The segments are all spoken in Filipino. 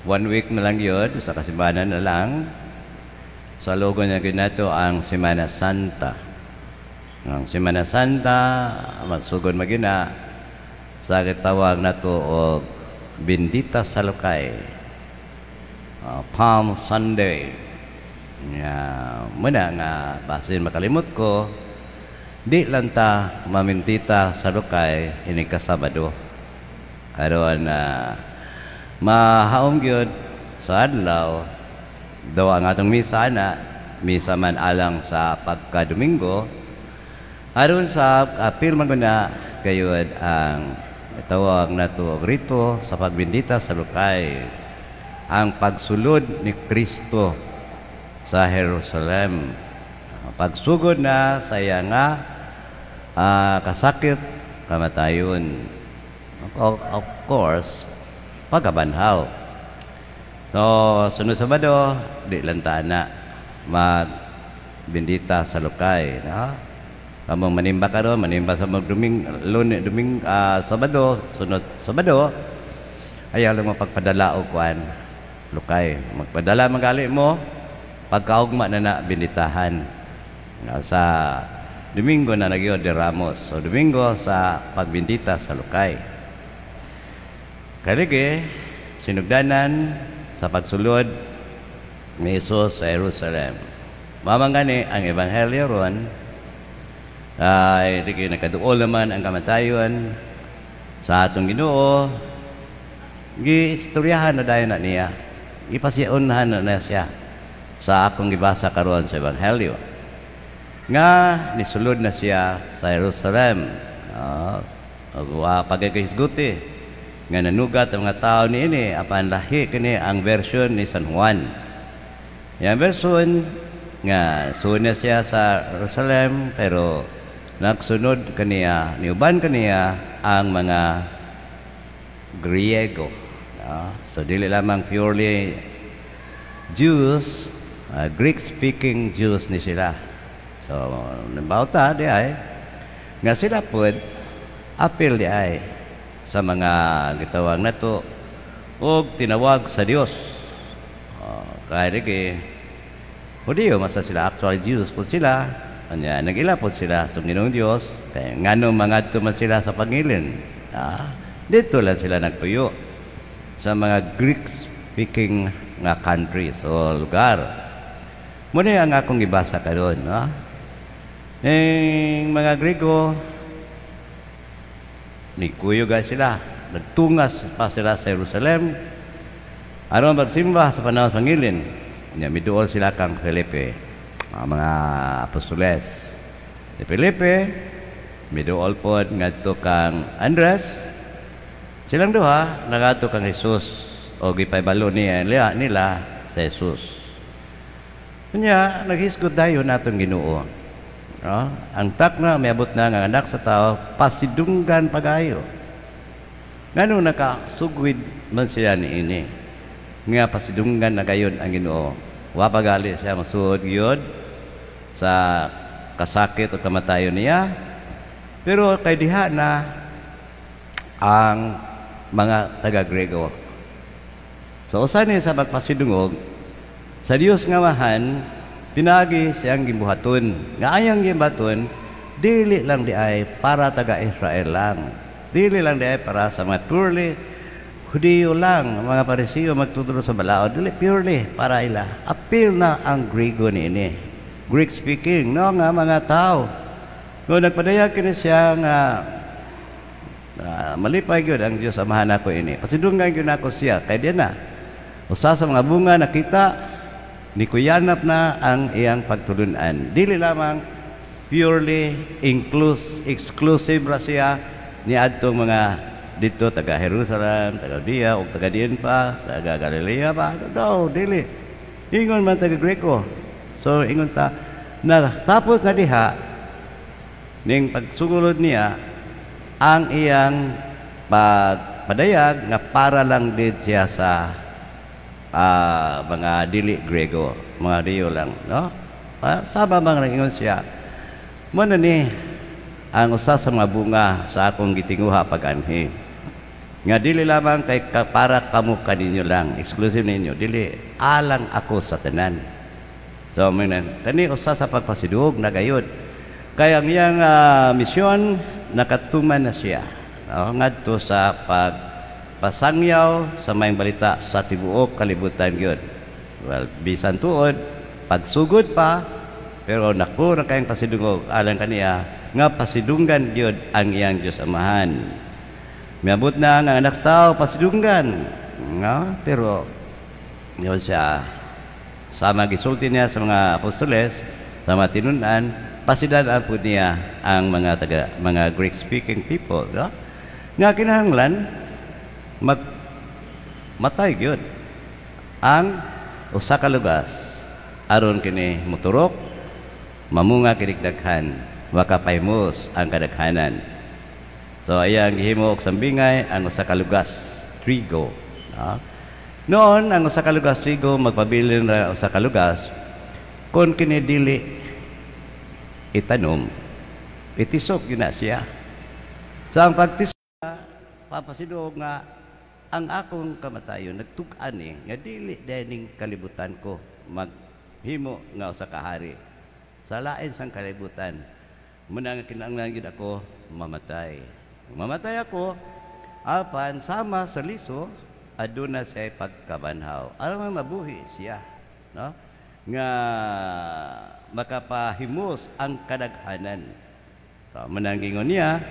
1 week na lang yun, sa kasimbahan na lang. Sa logo niya ginato ang Semana Santa. Ang Semana Santa, magsugod magina, sa tawag na to o Bendita Salukay. Palm Sunday. Muna nga, basin makalimot ko, di lang ta mamintita Salukay ini ka Sabado. Karon mahaom gyud sa adlaw daw ang atong misa na misa man alang sa pagka-Domingo aron sa apil man na gayud ang tawag nato rito sa pagbendita sa Salukay ang pagsulod ni Kristo sa Jerusalem, pagsugod na sa iya nga kasakit kamatayon, of course pagkabanhaw. So sunod Sabado di lantaan na magbendita sa Salukay, no? Kamong manimba karon, manimba sa Sabado, sunod Sabado ayaw lang mapagpadala og kuan Lukay, magpadala magali mo pagkaugma na benditahan sa Domingo na nagyo de Ramos. So Domingo sa pagbendita sa Lukay. Kaligi sinugdanan sa pagsulod ni Jesus sa Jerusalem. Mamangani ang ebanghelyo ron ay di nakaduol naman ang kamatayon sa atong Ginoo. Giistoryahan na dayon na niya, ipasyaunhan na siya sa akong gibasa karon sa ebanghelyo nga nisulod na siya sa Jerusalem. Pagkahisguti nga nanugat ang mga tao niini apan lahi kini ang version ni San Juan. Yang version nga suod na siya sa Jerusalem pero nagsunod kaniya, niuban kaniya ang mga Griego. So dili lamang purely Jews, Greek-speaking Jews ni sila. So nabauta di ay nga sila pod apil di ay sa mga gitawag nato og tinawag sa Dios. Kaya di Hudiyo masa sila actual Jews po sila. Kanya nagilapod sila sa Ginoong Dios. Kaya ngano mga man sila sa pangilin. Dito lang sila nagtuyo sa mga Greek-speaking nga countries o lugar. Muna ang akong ibasa ka doon. Yung mga Grego, nagkuyuga sila. Nagtungas pa sila sa Jerusalem. Aron magsimba sa panahon pangilin. Miduol sila kang Felipe, mga apostoles. Si Felipe, miduol po ngadto kang Andres. Silang duha nagato kang Jesus o gipaybalo nila sa Jesus. Kanya naghisgot dayon natong Ginoo. Ang takna miabot na nga anak sa tao pasidunggan pagayo. Ngano nakasugwid man sila niini nga pasidunggan na gayon ang Ginoo. Wa pagali siya masuod gyud sa kasakit o kamatayon niya. Pero kay diha na ang mga taga-Grego. So usa ni sa pagpasidungog sa Dios nga mahan pinagi siyang gibuhaton. Nga ayang gibaton dili lang di ay para taga-Israel lang. Dili lang di ay para sa mga purely Hudiyo lang, mga Parisiyo magtuturo sa balaod, dili purely para ila. Appeal na ang Grego niini. Greek speaking, no nga mga tao. Kung nagpadayag kini siya nga malipay gyud ang Dios amahan nako ini. Pasidunggan gyud nako siya kay diyan na. Usa sa mga bunga nakita ni kuyanap na ang iyang pagtulunan. Dili lamang purely exclusive ra siya ni adtong mga dito taga Jerusalem, taga Judea, o taga diin pa, taga Galilea pa. No, dili. Ingon man taga Greko. So ingon ta na tapos na diha ning pagsugulod niya ang iyang pagpadayag nga para lang din siya sa mga dili Grego, mga Dio lang, no? Sama bang ingon siya. Muna ni ang usa sa mga bunga sa akong gitinguha pag-anhi. Nga dili lamang kay para kamo kaninyo lang, exclusive ninyo, dili alang ako sa tanan. So kani usa sa pagpasidug na gayud. Kaya ang iyang misyon nakatuman na siya. Ngadto sa pagpasangyaw sa mayong balita sa tibuok kalibutan gyud. Well, bisan tuod pagsugod pa, pero naku na kayong pasidungog alang kaniya nga pasidunggan gyud ang iyang Dios Amahan. Miabot na ang anak tao pasidunggan nga, pero yun siya sama gisulti niya sa mga apostoles, sa mga tinunan, pasidan po niya ang mga Greek speaking people, no? Nga kinahanglan matay gyud ang usa ka lugas aron kini moturok mamunga kinikdaghan makapaymos ang kadaghanan. So ayang gihimo og sambingay ang usa ka lugas trigo. Noon ang usa ka lugas trigo magpabilin ra usa ka lugas kun kini dili itanom itisok gyud na siya. Sa ang pagtisok papasidog nga ang akong kamatayon nagtug-an nga dili dining kalibutan ko maghimo nga usa ka hari. Sa lain sang kalibutan muna nga kinahanglan gyud ako mamatay. Mamatay ako, apan sama sa liso, aduna siya pagkabanhaw. Alam mo, mabuhi siya, no? Nga makapahimos ang kadaghanan. So, manangingon niya,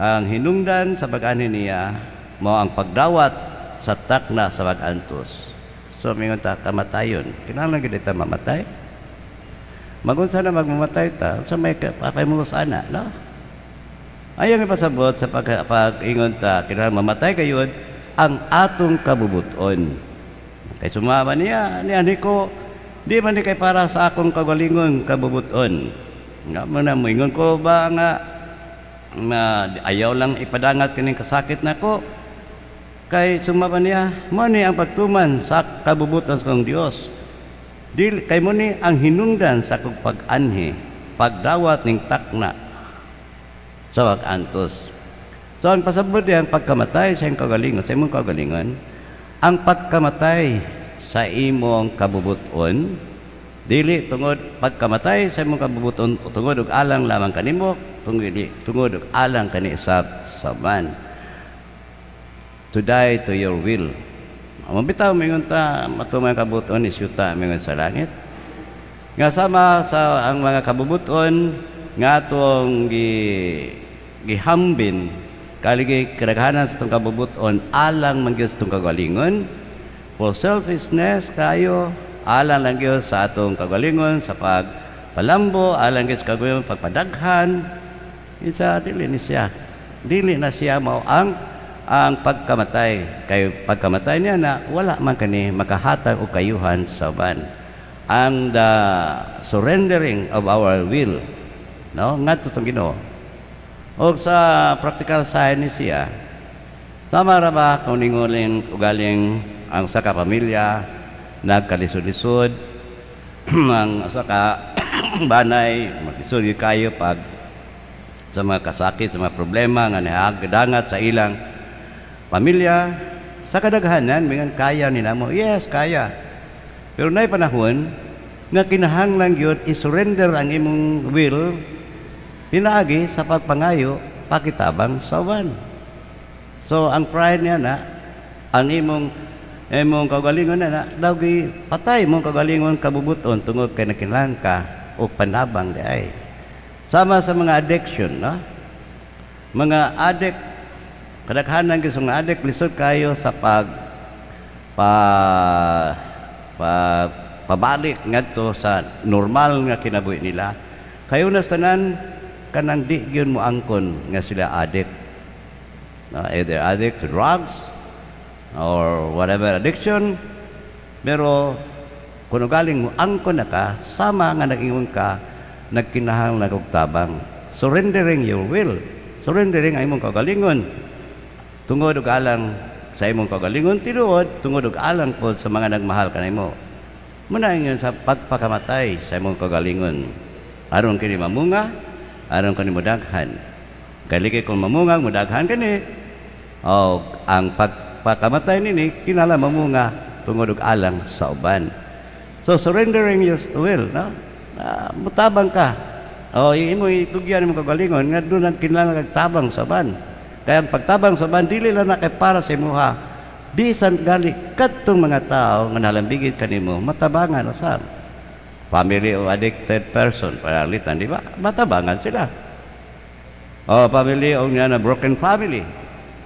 ang hinungdan sa bag-ani niya, mo ang pagdawat sa takna sa pag-antos. So, mingon ta, kamatayon. Kinahanglan gid ta mamatay? Magunsa na magmamatay ta, so may papahimos ana, no? Ayang ipasabot sa pag-ingon ta, kinahanglan mamatay kayod ang atong kabubuton. Kay sumama niya, ni ko, di man ni kay para sa akong kagalingon kabubuton. Nga mo na moingon ko ba nga na ayaw lang ipadangat kining kasakit nako. Kay sumama niya, mo ni ang pagtuman sa kabubuton sa kong Dios. Dili kay mo ni ang hinungdan sa kong pag-anhi, pagdawat ning takna sa pag-antos. So, ang pasabot ang pagkamatay sa iyong kagalingon, sa imong kagalingon, ang pagkamatay sa imong kabubuton, dili tungod pagkamatay sa imong kabubuton, tungod og alang lamang kanimo, tungod og alang kani sa man. To die to your will. Mabitaw mingon ta matumay kabubuton is yuta mingon sa langit. Nga sama sa ang mga kabubuton nga atong gihambin kaligay kadaghanan sa itong kabubuton alang man gyud sa itong kagalingon for selfishness kayo alang lang gyud sa atong kagalingon sa pagpalambo alang gyud sa kagalingon pagpadaghan isa dili na siya mao ang pagkamatay kay pagkamatay niya na wala man kani makahatag og kayuhan sa man ang the surrendering of our will, no, ngadto tong Ginoo. O sa practical science siya, tama ra ba kung ningolin ugaling ang sa kapamilya nagkalisod-lisod ang sa ka banay maglisod kayo pag sa mga kasakit, sa mga problema nga nahagdangat sa ilang pamilya sa kadaghanan mingan kaya nila mo, yes kaya, pero nay panahon nga kinahanglan gyud i-surrender ang imong will pinaagi sa pagpangayo pakitabang sa uban. So ang pride niya na ang imong kagalingon na daw gi patay mong kagalingon kabubuton tungod kay nakinahanglan ka o panabang di ay. Sama sa mga addiction, no? Mga addict, kadaghanan gyud mga addict lisod kayo sa pabalik ngadto sa normal nga kinabuhi nila. Kayo nas tanan kanang di gyud mo angkon nga sila addict. Either addict to drugs or whatever addiction, pero kung galing mo angkon na ka, sama nga nag-ingon ka, nagkinahanglan og tabang. Surrendering your will, surrendering ang imong kagalingon tungod og alang sa imong kagalingon tinuod, tungod og alang pod sa mga nagmahal kanimo. Muna ingon sa pagpakamatay sa imong kagalingon aron kini mamunga, aron kani modaghan. Kaligay kung mamungang modaghan kani, O ang pagpakamatay nini kinala mamunga tungod og alang sa uban. So surrendering your will, no? Mutabang ka. O imo itugyan mo kagalingon nga doon ang kinala kagtabang sa uban. Kaya ang pagtabang sa uban dili lang na kay para sa imuha. Bisan gali kadtong mga tao nga nalambigit kanimo matabangan usab. Family of addicted person, paralitan, di ba? Matabangan sila. O family of nga na broken family.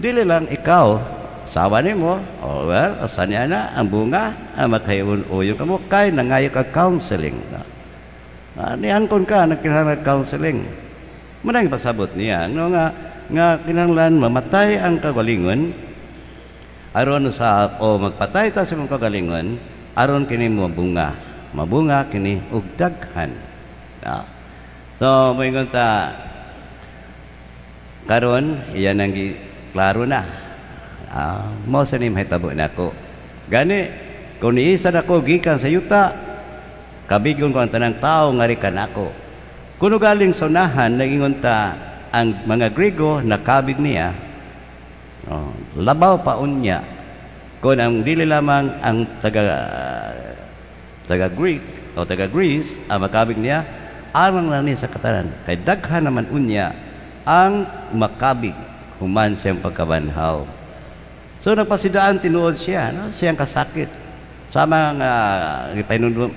Dili lang ikaw, sawa nimo, oh well, asan niya na, ang bunga, ang magkayun-uyo ka mo, kay nangayo ka counseling. Niangkon ka, nagkinahanglan counseling. Manang pasabot niya, no, nga kinahanglan mamatay ang kagalingon, aron sa, o magpatay ta sa mong kagalingon, aron kini mo mabunga kini og daghan. So, moingon ta, karon iyan ang klaro na. Mao sa nim hitabo nako. Gani kung niisa nako gikan sa yuta, kabigon ko ang tanang tao nga rikan ako. Kuno galing sa unahan nagingon ta ang mga Grego nakabig niya. Labaw pa unya. Kung ang dili lamang ang taga Greek o taga Greece ang makabig niya, arang na ni sa katanan. Kay daghan naman unya ang makabig human siyang pagkabanhaw. So nagpasidaan tinuod siya, no? Siyang kasakit. Sama nga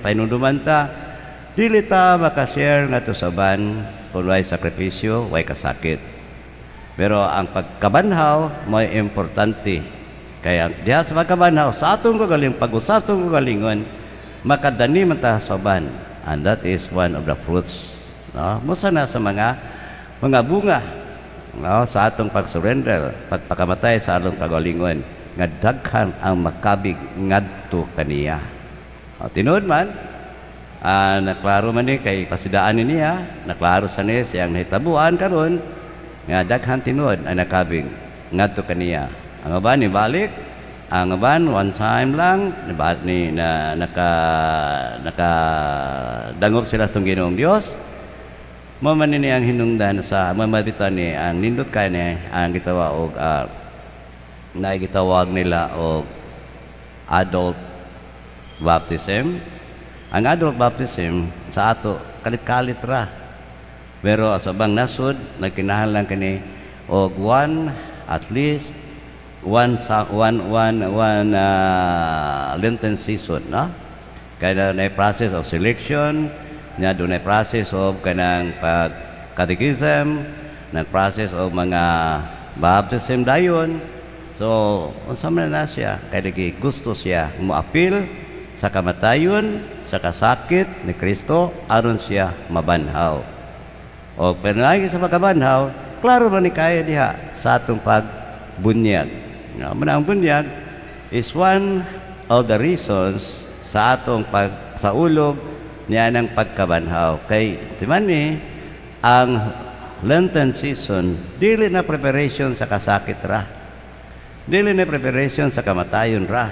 painunduman ta, dili ta makashare nga to sa ban kung way sakripisyo, way kasakit. Pero ang pagkabanhaw may importante. Kaya diha sa pagkabanhaw, sa atong kagaling, pag-usatong kagalingon, makadani man ta sa ban. And that is one of the fruits. No? Musa na sa mga bunga, no, sa atong pag-surrender, pagpakamatay sa atong kagalingon, nga daghan ang makabig ngadto kaniya. Tinuod man, naklaro man ni kay pasidaan niya, naklaro sa niya siyang nahitabuan karon nga daghan tinuod ang nakabig ngadto kaniya. Ang uban ni balik, ang uban one time lang ni nakadangop sila sa Ginoong Dios. Maman ni ang hinungdan sa mamabitan ni ang nindot kay ni ang gitawa og gitawag nila og adult baptism. Ang adult baptism sa ato kalit-kalit ra. Pero sa bang nasud nagkinahanglan kani og at least one Lenten season, no? Kaya na process of selection, nya doon ay process of kanang pag-catechism, nag-process of mga baptism dayon. So, unsa man na siya, kaya gusto siya mo-appeal sa kamatayon, sa kasakit ni Kristo, aron siya mabanhaw. O pero sa pagkabanhaw, klaro man ni kaya diha sa atong pagbunyag. Ang bunyag is one of the reasons sa atong pagsaulog niya ng pagkabanhaw. Kay timan ni ang Lenten season dili na preparation sa kasakit ra, dili na preparation sa kamatayon ra,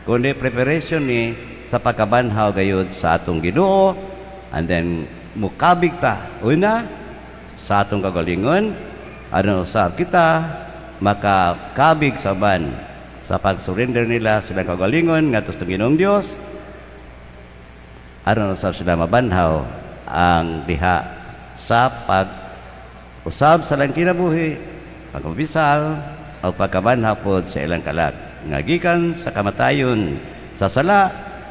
kundi preparation ni sa pagkabanhaw gayud sa atong Ginoo, and then mukabig ta una sa atong kagalingon aron usab kita makakabig sa ban sa pag-surrender nila sa kagalingon ngadto sa Ginoong Dios, aron usab sila mabanhaw ang diha sa pag-usab sa lang kinabuhi, pagkabisal o pagkabanhaw pod sa ilang kalag nga gikan sa kamatayon sa sala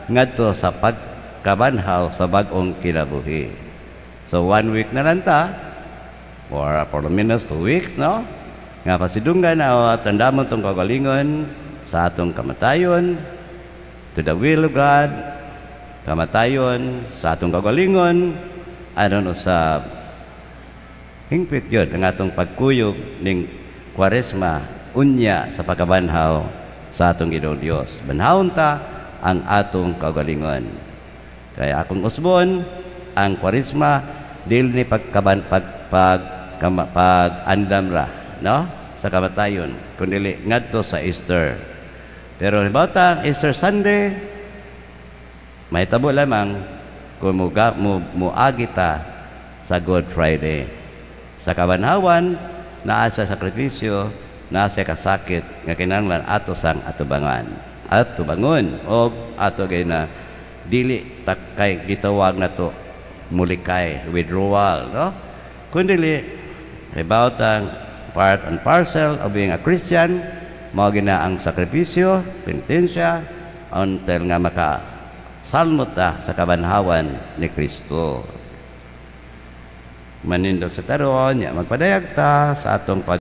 ngadto sa pagkabanhaw sa bag-ong kinabuhi. So 1 week na lang ta, or for the minutes 2 weeks, no? Nga pasidunggan na o tandamon tong kagalingon sa atong kamatayon to the will of God, kamatayon sa atong kagalingon aron usab hingpit yun ang atong pagkuyog ning Kwaresma unya sa pagkabanhaw sa atong Ginoong Dios. Banhawon ta ang atong kagalingon. Kaya akong usbon ang Kwaresma dili ni pag-andam ra, no, sa kamatayon kundi ngadto sa Easter. Pero bata Easter Sunday may tabo lamang kung muagi ta sa Good Friday. Sa kabanhawan naa sa sakripisyo nasa kasakit nga kinahanglan ato sang atubangan ato bangon o ato gay na dili takay gitawag na to mulikay withdrawal no kundi about ang part and parcel of being a Christian mao gina ang sakripisyo penitensya until nga maka salmot sa kabanhawan ni Kristo manindog sa taron nya magpadayag ta sa atong